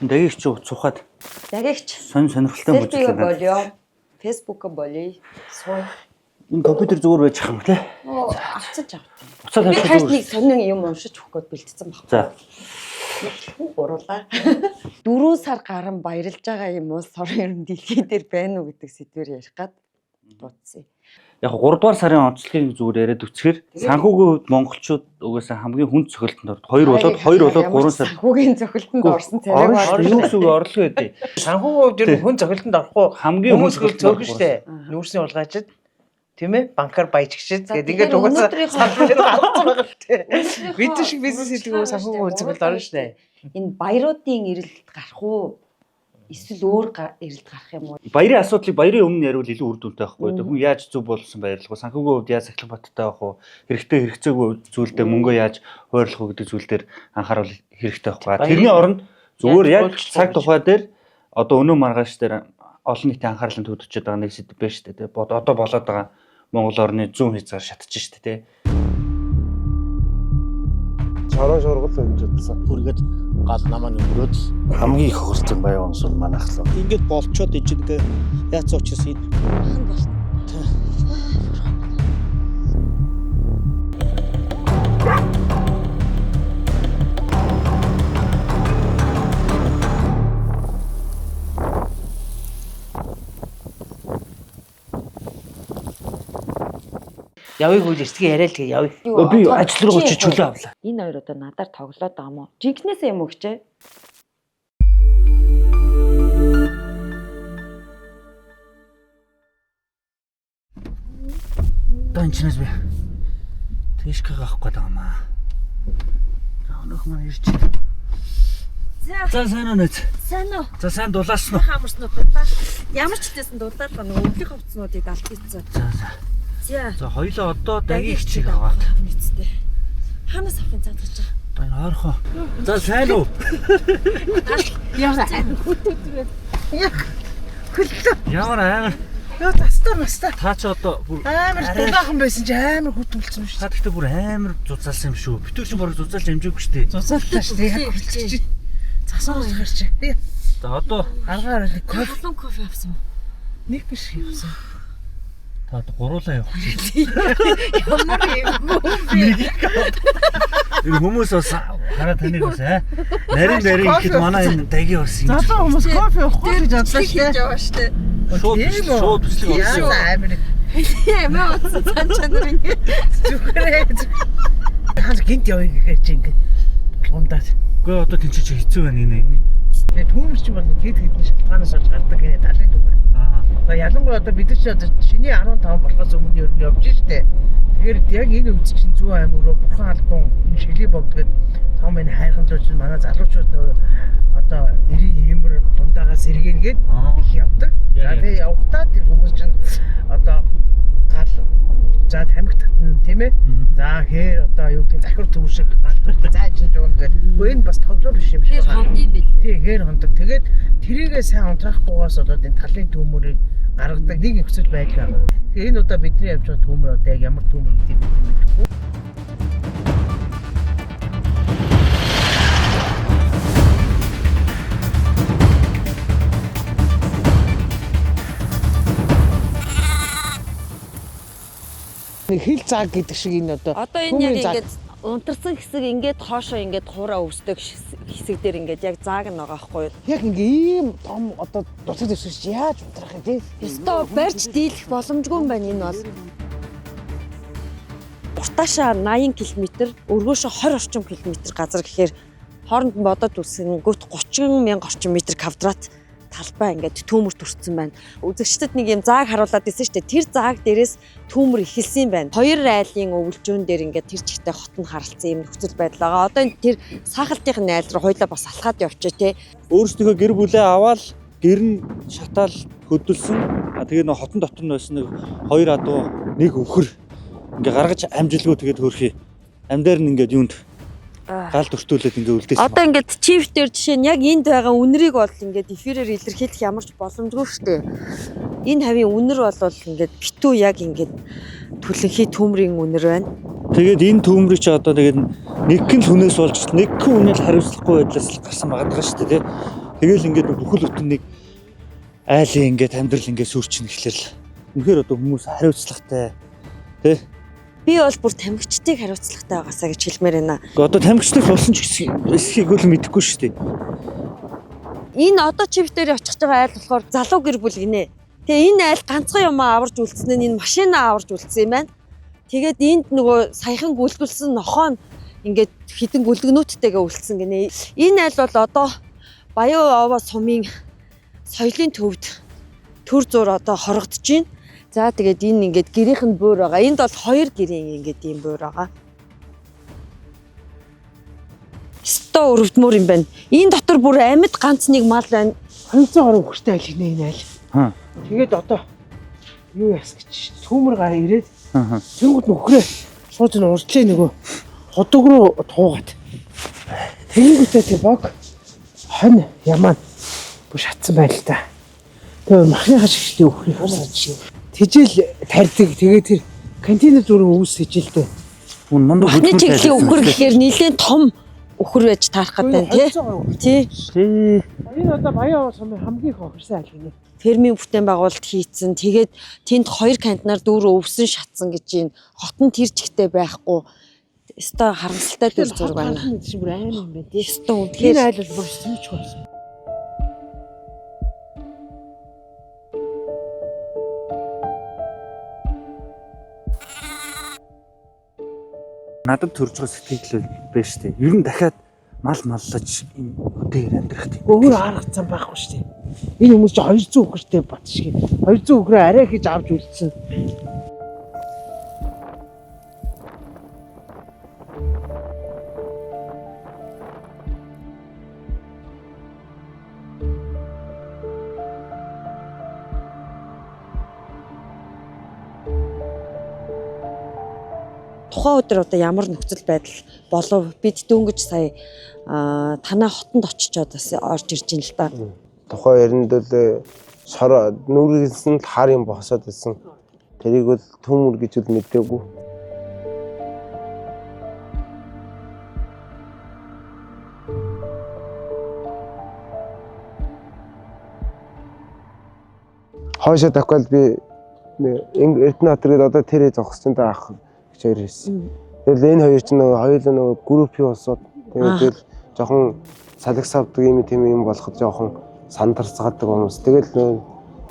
Дагигч цухаад. Дагигч. Сонирхолтой мужик байна. Болё. Facebook болё. Суу. Энэ компьютер зүгээр байж байгаа юм тий. Авцаж авт. Уцаад би хальт нэг сонин юм уншиж өгөх гээд бэлдсэн баг. За. Уруулаа. 4 сар гарan баярлж байгаа юм уу? Сорын дэлхий дээр байна уу гэдэг сэдвээр ярих гад бодсон. Яг 3 дугаар сарын онцлогийг зүгээр яриад үцхээр санхүүгийн хувьд монголчууд угаасаа хамгийн хүнд цохилтонд орд. 2 болоод 3 сар санхүүгийн цохилтонд орсон царайг юу гэсэн үг орлого байдیں۔ Санхүүгийн хувьд ер нь хүн цохилтонд орохгүй хамгийн хүмүүс цөөхөн штэ. Нүүрсний улгаачид тийм ээ банкар баяжгчид гэдэг ингээд угаасаа санхүүгээр гаргацсан байгаа л тээ. Бид шиг бизнес хийдэг санхүүгийн цохилт орно штэ. Энэ баяруудын эрэлт гарах уу? Эсвэл өөр эрэлт гарах юм уу? Баярын асуудлыг баярын өмнө яриул илүү үр дүнтэй байхгүй. Хүн яаж зөв болсон баярлах вэ? Санхүүгийн хувьд яаж сахилах баттай байх вэ? Хэрэгтэй хэрэгцээгүй зүйлдээ мөнгөө яаж хойрлох вэ гэдэг зүйл дээр анхааруул хэрэгтэй байхгүй. Тэрний оронд зүгээр яг цаг тухай дээр одоо өнөө маргааш дээр олон нийтийн анхаарлыг төвлөрчөд байгаа нэг сэдв байна шүү дээ. Одоо болоод байгаа Монгол орны 100 хязгаар шатчих шүү дээ. Чараа шургал гэж бодсон. Үргээд гал намаа нөгрөөд хамгийн их хөрцөн байв онс бол манайхлаа. Ингээд болчоод ижингээ яац учраас энэ хаан бол. Явыг үйл эрсдгийг яриа л тэгээ явыг. Би ажил руу очиж чөлөө авлаа. Энэ хоёр одоо надаар тоглоод байгаа юм уу? Жинкнээсээ юм уу гэчээ? Данчнаас би тэшкэг авах гээд байгаа маа. Өнөөх маань ирж. За сайн уу нэт. Сайн уу? За сайн дулаасан уу? Хамарсан уу дулаа. Ямар ч хэлсэн дулаалаа нөгөө өвлийн хувцснуудыг алт хийцэн. За. За хоёлоо одоо дагигчийг аваад. Нийцтэй. Ханаас авахын цаад гэж байгаа. Одоо энэ ойрхоо. За сайн уу? Яа. Ямар амар. Яа тастар. Та ч одоо Амар дулаахан байсан чи амар хөтөлсөн шүү. та гэхдээ бүр амар зузаалсан юм шүү. Бид ч бүр зузаалж амжаагүй шүү дээ. Зузаалтаа шүү. Яг хөтөлчих. Засаа гарч. За одоо Аргаар нэг Халуун кофе авсан. нэг биш хийвсэн. та гуруулаа явах. Ямар юм бэ? Энэ хүмүүс бас хараа таныг бас нарийн гэхэд манай энэ дагийн бас юм. Залуу хүмүүс кофе уухгүй гэж бодлоо Хийж шүү. яваа штэ. Шууд бичлэг олсон. Амар Ямар утсан цан чанар ингэ. зүгээрээ. Хаас гинт явъя гэхээр чи ингэ гомдаад. Гэхдээ одоо тэнцэж хэцүү байна энэ. Тэгээ түүмэр чи бол хэд хэдэн шалтгаанаас олж гардаг гэнэ талын түүмэр. За ялангуяа одоо бид нар чи одоо шиний 15 болохоос өмнө ер нь явж штэ. Тэгэхээр яг энэ үед чинь зүүн аймаг руу бурхан албан шилийн богдгээд том энэ хайрхамлууч манай залуучууд нөгөө одоо 90 хэмэр дундаагаас эргэнгээд их явдаг. За тэгээ явхдаа тэр хүмүүс чинь одоо гал за тамхи татна тийм ээ. За хээр одоо юу гэдэг захир төв шиг гал түлхэ зайчин жуун гэдэг. Энэ бас тоглол биш юм шиг. Тэр хондын бэлээ. Тий хээр хондог. Тэгээд тэрийгээ сайн унтраахгүйгаас болоод энэ талын төмөрийг гаргадаг нэг нөхцөл байдал байна. Тэгээ энэ удаа бидний явж байгаа төмөр одоо яг ямар төмөр гэдэг бид мэдэхгүй. Нэг хил цаг гэдэг шиг энэ одоо Энэ яг ингээд унтарсан хэсэг ингээд хоошоо ингээд хуураа өвсдөг хэсэг дээр ингээд яг зааг нь байгаа байхгүй юу? яг ингээ ийм том одоо дуцад өсөж яаж унтрах юм тий? Ёстой барьж дийлэх боломжгүй юм байна энэ бол. Уртаашаа 80 км, өргөөшөө 20 орчим километр газар гэхээр хооронд нь бодоод үсгэнгүүт 30,000 орчим метр квадрат талбай ингээд түүмэр төрсөн байна. Үзэгчдэд нэг юм зааг харуулад ирсэн шүү дээ. Тэр зааг дээрээс түүмэр ихэлсэн байна. Хоёр айлын өвлжүүн дээр ингээд тэр чигтээ хот нь харалцсан юм нөхцөл байдал байгаа. Одоо энэ тэр сахалтын айл руу хойлоо бас алхаад явчих тий. Өөрсдийнхөө гэр бүлээ аваад гэр нь шатаал хөдөлсөн. Тэгээ нөө хотон дотор нь байсан нэг 2 адуу нэг өвхөр ингээ гаргаж амжилгүй тэгээд хөрхий. Амьдаар нь ингээд юунд гал төртүүлээд ингээ үлдээсэн. Одоо ингээд чиф дээр жишээ нь яг энд байгаа үнэрийг бол ингээд эфирээр илэрхийлэх ямар ч боломжгүй шүү дээ. Энэ хавийн үнэр бол ингээд битүү яг ингээд түлэнхий төмрийн үнэр байна. Тэгээд энэ төмрийг чи одоо тэгээд нэгэн л хүнээс болж нэгэн хүнээс хариуцлахгүй байдлаас л гарсан байгаа шүү дээ тий. Тэгэл ингээд бүхэл бүтэн нэг айлын ингээд амьдрал ингээд сүрчин гэхлээр үнэхээр одоо хүмүүс хариуцлагатай тий. Би бол бүр тамхичтыг хариуцлагатай байгаасаа гэж хэлмээр байна. Одоо тамхичнаас болсон ч эсхийг үл мэдэхгүй шүү дээ. Энэ одоо чив дээр очих байгаа айл болохоор залуу гэр бүл гинэ. Тэгээ энэ айл ганцхан юм аварж үлдсэн нь энэ машинаа аварж үлдсэн юм байна. Тэгээд энд нөгөө саяхан гүйлгүүлсэн нохоо нь ингээд хідэн гүлгнүүдтэйгээ үлдсэн гинэ. Энэ айл бол одоо Баян Овоо сумын соёлын төвд төр зур одоо хорогдож байна. За тэгээд энэ ингээд гэрийнх нь буур байгаа. Энд бол 2 гэрийн ингээд ийм буур байгаа. Сто өрөвдмөр юм байна. Энэ дотор бүр амьд ганц нэг мал байна. 200 гаруй хүчтэй айл гинэ энэ айл. Тэгээд одоо юу яас гэж төмөр гараа ирээд тэнгууд нөхрөө сууж н урдлаа нөгөө ходог руу туугаад. Тэнгүүтээ тэг бог хон ямаа бүр шатсан байл та. Тэгээ махны хашигчдын өхрийг харсаж тижэл тарьдаг. Тэгээ тэр контейнер зүрийн өвс тижилтэй. Мөн мундаг Махны чиглэлийн өхөр гэхээр нэлээд том өхөр байж таарах гэдэг тий. тий. Энэ одоо Баян Овоо сумын хамгийн их охирсан айл гинэ. Фермийн бүтээн байгуулалт хийцэн. Тэгээд тэнд 2 кантинаар дүүрээ өвсөн шатсан гэж юм. Хотон тэр чигтээ байхгүй. Өстой харамсалтай төр зураг байна. Тийм бүр айн юм байна тий. Өстой Тэр үнэхээр айл бол бүр сэмч болсон. Надад төрж байгаа сэтгэл байна шүү дээ. Ер нь дахиад мал маллаж энэ өдөр амьдрах тийм. Өөр арга зам байхгүй шүү дээ. Энэ хүмүүс чи 200 өхөртэй бат шиг. 200 өхрөө арай хийж авч үлдсэн. тухайн өдөр одоо ямар нөхцөл байдал болов бид дөнгөж сая танаа хотонд очичоод бас орж ирж ин л да. Тухайн яринд л шор нүргэнсэн л хар юм босоод байсан. Тэрийг бол төмөр гэж үл мэдээгүй. Хойшоо давхал би Эрдэнэбаатар одоо тэрээ зогссон та ах гэж хоёр хэлсэн. Тэгэл энэ хоёр ч нөгөө хоёулаа нөгөө группийн улсууд тэгэл жоохон салгис авдаг юм болоход жоохон сандарцгаадаг хүмүүс. Тэгэл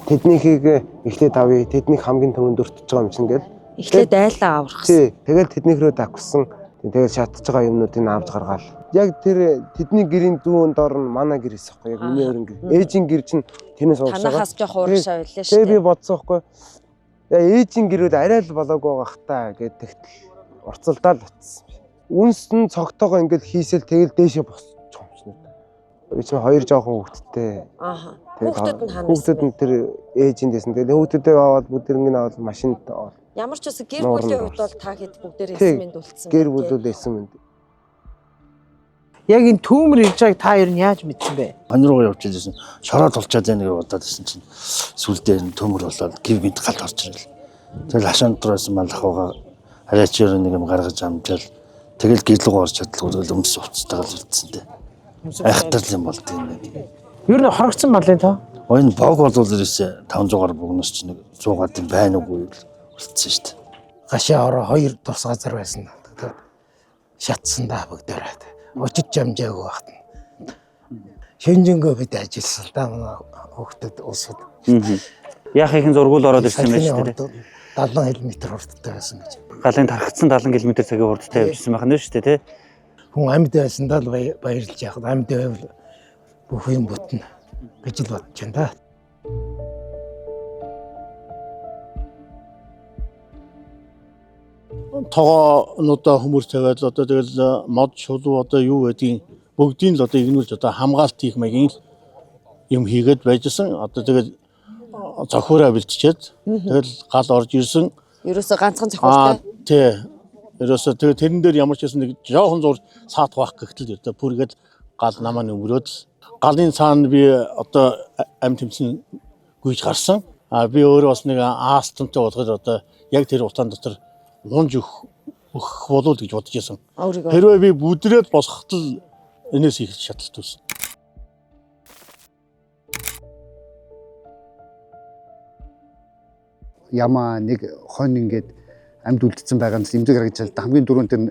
тэднийхийг эхлээд авъя. Тэднийг хамгийн түрүүнд өртөж байгаа юм чинь гэл. Эхлээд айлаа аврах. Тий. Тэгэл тэднийх рүү давхсан. Тэгэл шатж байгаа юмнуудыг авч гаргаал. Яг тэр тэдний гэрийн зүүн доор нь манай гэр эсэхгүй. Яг миний өрн гэр. Ээжийн гэр чинь тэрнээс уушаа. Танахаас жоох ууршаа байлаа шүү. Тэгээ би бодсон байхгүй. Яа ээжийн гэрүүд арай л болоогүй байх та гэдэгт урцалдаал утсан. Үнс нь цогтойгоо ингээд хийсэл тэгэл дээшээ босчих юм шиг. Би чинь хоёр жоохон хүүхэдтэй. Ааха. Хүүхдүүд нь ханаа. Хүүхдүүд нь тэр ээжийн дэсэн. Тэгээ хүүхдүүдээ аваад бүгдэрнийг аваад машинд аваад. Ямар ч үс гэр бүлийн хувьд бол та хэд бүгдээр эсмэнд үлдсэн. Гэр бүлүүд эсмэнд. Яг энэ төмөр ирж байгааг та ер нь яаж мэдсэн бэ? Ань руу явж ирсэн. Шороо тулчаад байна гэж бодоод ирсэн чинь сүлдээ төмөр болоод гэр мэд галт орж ирэл. Тэгэл хашаанд дурсан мал ахуйгаа хараач ер нэг юм гаргаж амжаал тэгэл гэрлэг орж чадлаггүй тэгэл өмс уцтайгаар үлдсэн дээ. Айхтар юм болд юм байна. Ер нь хорогцсон малын тоо. Энэ бог бол ерөөсө 500-аар богноос ч нэг 100-аад юм байна уу үлдсэн шүү дээ. Гашаа ороо 2 тус газар байсан. Шатсан да бүгдээрээ. Очиж амжаагүй багт. Шөнжөнгөө бид ажилласан да манай хүүхдэд усууд. Яах ихэнх зургуул ороод ирсэн байж тээ. 70 км хурдтай байсан гэж. Галын тархацсан 70 км цагийн хурдтай явжсэн байх нь шүү дээ тий. Хүн амьд байсандаа л баярлж яах. Амьд байвал бүх юм бүтнэ гэж л бодож байна да. Тоогоонуудаа хүмүүс тавиад одоо тэгэл мод шулуу одоо юу гэдгийг бүгдийг л одоо игнүүлж одоо хамгаалт хийх маягийн юм хийгээд байжсэн. Одоо тэгэл зохиороо бэлтчихэд тэгэл гал орж ирсэн. Ерөөсө ганцхан зохиолтой. Тий. Ерөөсө тэгээ тэрэн дээр ямар ч байсан нэг жоохон зур саат байх гэхдээ одоо бүргээд гал намаа өнгөрөөд галын цаана би одоо амь тэмцэн гүйж гарсан. Би өөрөө бас нэг аастамтай болгоод одоо яг тэр утаан дотор унж өгөх болов гэж бодож байсан. Хэрвээ би бүдрээд босхот л энэс их шатлалт үүсэн. ямаа нэг хонь ингээд амьд үлдсэн байгаа нь имзэг харагдаж байна. Хамгийн дөрөнд тэр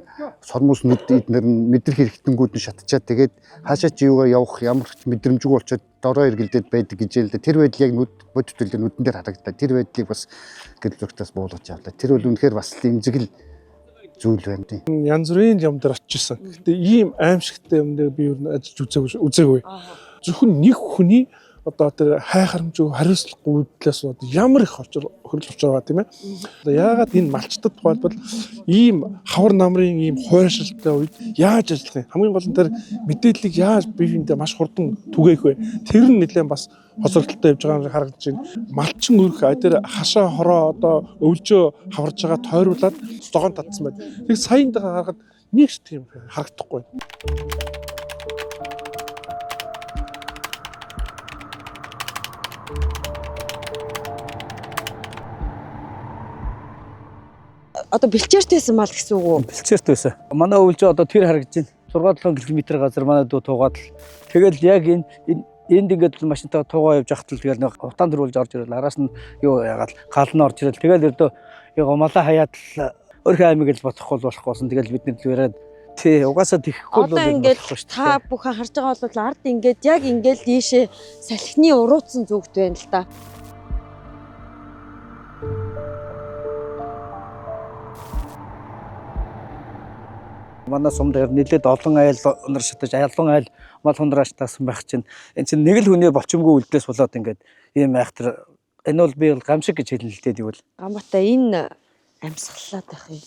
сормос нүд эднэр нь мэдрэх хэрэгтэнгүүд нь шатчаад тэгээд хаашаа ч юугаар явах ямар ч мэдрэмжгүй болчиход дороо эргэлдээд байдаг гэж л да. Тэр байдал яг нүд бодтолтой нүдэн дээр харагдлаа. Тэр байдлыг бас гэл зургатаас буулгаж явлаа. Тэр бол үнэхээр бас имзэг л зүйл байна тийм. Янз бүрийн юм дээр очижсэн. Гэтэ ийм аимшигтай юм дээр би юу ажиллаж үзээгүй. Зөвхөн нэг хүний одоо тэр хайхарамжгүй хариуцлагагүй байдлаас ямар их хөрөл учраа байгаа тийм ээ. Одоо яагаад энэ малчтад тухайлбал ийм хавар намрын ийм хойшилтай үед яаж ажиллах юм? Хамгийн гол нь тэр мэдээллийг яаж биеиндээ маш хурдан түгээх вэ? Тэр нь нэлээд бас хоцрогдолтой явж байгаа юм харагдаж байна. Малчин өрх тэр хашаа хороо одоо өвлжөө хаварж байгаа тойруулаад зогоон татсан байна. Тэг саянд харахад нэг ч тийм харагдахгүй. Одоо бэлчээртэйсэн мал гэсэн үг үү? Бэлчээртэйсэн. Манай өвлжөө одоо тэр харагдаж байна. 6-7 км газар манай дүү туугаад л тэгэл яг энд ингээд машинтаа туугаа явж ахтал тэгэл нэг утаан дөрвөлж орж ирэл араас нь юу яагаад гал нь орж ирэл тэгэл өрдөө яг малаа хаяад л өрхөө аймаг гэж бодохгүй болохгүйсэн тэгэл бид нэг л яриад тий угаасаа тэхгүй л одоо ингээд та бүхэн харж байгаа бол ард ингээд яг ингээд ийшээ салхины урууцсан зүгт байна л да. Манай сум дээр нэлээд олон айл унар шатаж аялан айл мал хундраач таасан байх чинь энэ чинь нэг л хүний болчимгүй үлдээс болоод ингээд ийм айхтар энэ бол би бол гамшиг гэж хэлнэ л дээ тэгвэл. Гамбата энэ амьсгалаад байх юм.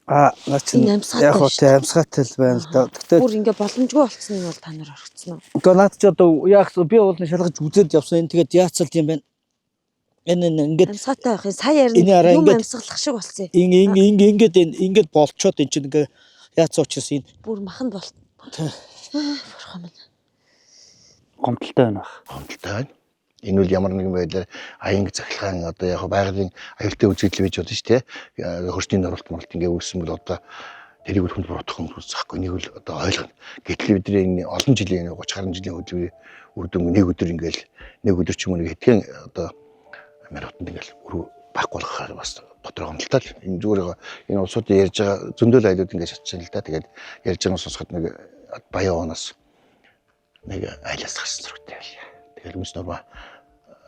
Наа чинь яг хөө амьсгалтай л байна л да. Тэгтээ бүр ингээд боломжгүй болцсон нь бол та нар орчихсон уу? Гэхдээ наад чи одоо яг би уулын шалгаж үзээд явсан. Энэ тэгээд яацалт юм байна. Энэ ингээд амьсгалтай байх юм. Сая ярина юм амьсгалах шиг болсон. Ингээд болцоод эн чинь ингээд яац учраас энэ бүр махан болт. Бурхан минь. Гомдолтой байна баг. Гомдолтой байна. Энэ үл ямар нэгэн байдлаар аян захилгаан одоо яг байгалийн аюултай үзэгдэл байж болно шүү дээ. Хөрсний нуралт муралт ингээ үүссэн бол одоо тэрийг үл хүнд буруудах юм захгүй. Нэг үл одоо ойлгоно. Гэтэл бидний энэ олон жилийн 30 гаруй жилийн хөдөлгөөний үр дүн нэг өдөр ингээл нэг өдөр ч юм уу нэг хэдхэн одоо Америкт ингээл өрөө баггүй болохоор бас дотроо гомдолтой л энэ зүгээр энэ улсуудын ярьж байгаа зөндөл айлууд ингээд шатчихсан л да. Тэгээд ярьж байгаа сонсоход нэг баян оноос нэг айлаас гарсан зургтай байл. Тэгэл юмс нурма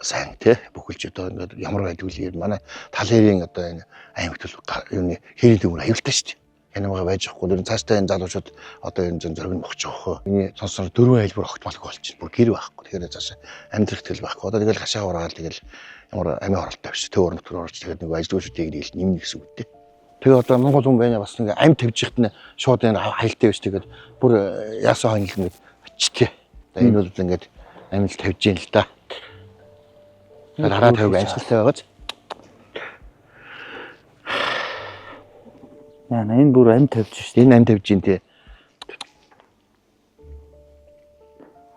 сайн тий бүхэлж одоо ингээд ямар байдгүй л манай тал хэрийн одоо энэ аймагт юуны хэрийн дэвэр аюултай шүү дээ. Янамага байжахгүй нэр цааштай энэ залуучууд одоо энэ зөрөг нь бохож байгаа хөө. Миний сонсоор 4 айлбар огтмалгүй болчих. Бүр гэр байхгүй. Тэгэхээр цаашаа амьдрах тэл байхгүй. Одоо тэгэл хашаа ураад тэгэл ямар амиа оролтой биш. Төв орнот руу орж тэгээд нэг ажилтгуучдыг нээл нэмнэ гэсэн үг дээ. Тэгээ одоо Монгол хүн байна бас нэг амь тавьчихт нь шууд энэ хайлттай биш. Тэгээд бүр яасан хойнол нэг очтээ. Энэ бол ингээд амил тавьж юм л да. Хараа тавьж амжилттай байгааз. Яна энэ бүр амь тавьж шүү дээ. Энэ амь тавьж юм тий.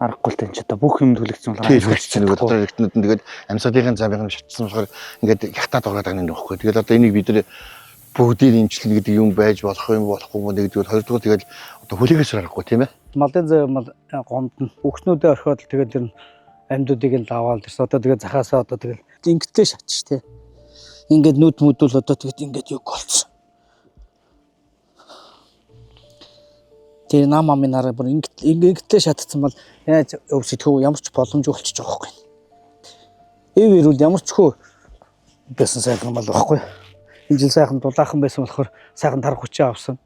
Аргагүй л энэ ч одоо бүх юм төлөгцсөн бол төлөгцсөн нэг одоо нэгтнүүд нь тэгээд амьсгалын замын шатсан болохоор ингээд хятад ороод байгаа юм нөхгүй. Тэгээд одоо энийг бид нэр бүгдийг имчилнэ гэдэг юм байж болох юм болохгүй юм нэгдүгээр хоёрдугаар тэгээд одоо хүлээгээс аргагүй тийм ээ. Малын зав мал гомдно. Бүхнүүдээ орхиод тэгээд тэр амьдуудыг л аваад ирсэн. Одоо тэгээд захаасаа одоо тэгээд ингэдтэй шатч тий. Ингээд нүд мүдүүл одоо тэгээд ингээд юг болцсон. Тэр намаа минь хараа бүр ингэдтэй шатцсан бол яаж өвсөдгөө ямар ч боломжгүй болчих жоохоо. Эв ирүүл ямар ч хөө байсан сайхан мал байхгүй. Энэ жил сайхан дулаахан байсан болохоор сайхан тарах хүчээ авсан.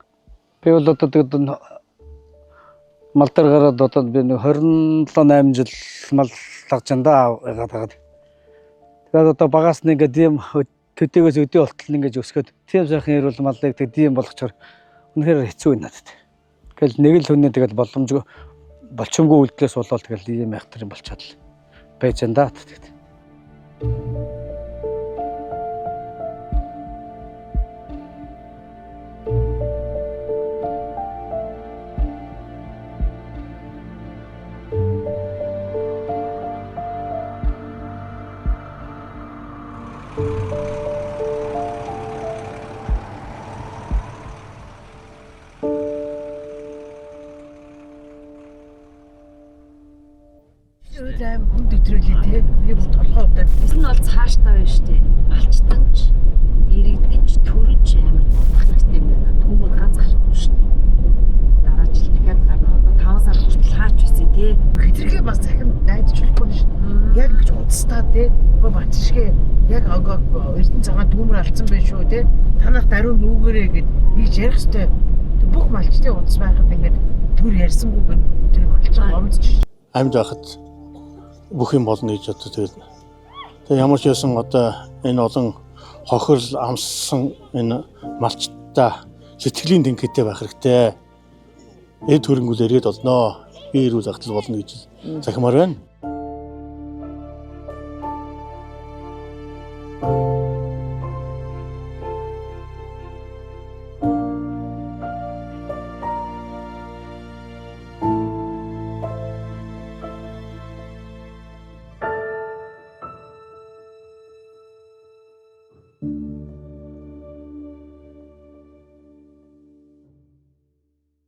Би бол одоо тэгээд мал дээр гараад одоо би 27-8 жил мал лагжандаа яагаад. Тэгээд одоо багаас нь ингээд ийм төдийгөөс өдөө болтол ингээд өсгөөд тийм сайхан ирүүл малыг тэгээд ийм болгочоор үнэхээр хэцүү байна надад. Тэгэл нэг л хүнээ тэгэл боломжгүй болчомгүй үлдлээс болоод тэгэл ийм айхтар юм болчихад л байж энэ даа тэгээд. аим хүнд өдрөлээ те. Би бүр толгой удаад. Тэр нь бол цааштай байна шүү дээ. Малчтанч, иргэдэнч, төрөнч амар дутах хэрэгтэй юм байна. Төмөр ганц гарахгүй шүү дээ. Дараа жил дахиад гарна. Одоо 5 сар хүртэл хаач байсан те. Хитрхээ бас захин найдаж болохгүй шүү. Яг гэж удастаа те. Гоо батшгээ яг огоо эрдэнэ цагаан төмөр алдсан байх шүү те. Танах даруй нүгээрээ гэд ийж ярих хэрэгтэй. Бүх малчтын удас байхад ингээд төр ярьсангүй гэд тэр малчаа гомдож шүү. Амьд байхад бүх юм болно гэж одоо тэгээд ямар ч байсан одоо энэ олон хохирол амссан энэ малчтай сэтгэлийн тэнхээтэй байх хэрэгтэй. Эд хөрөнгөл ирээд олноо. Би эрүүл ахтал болно гэж захимаар байна.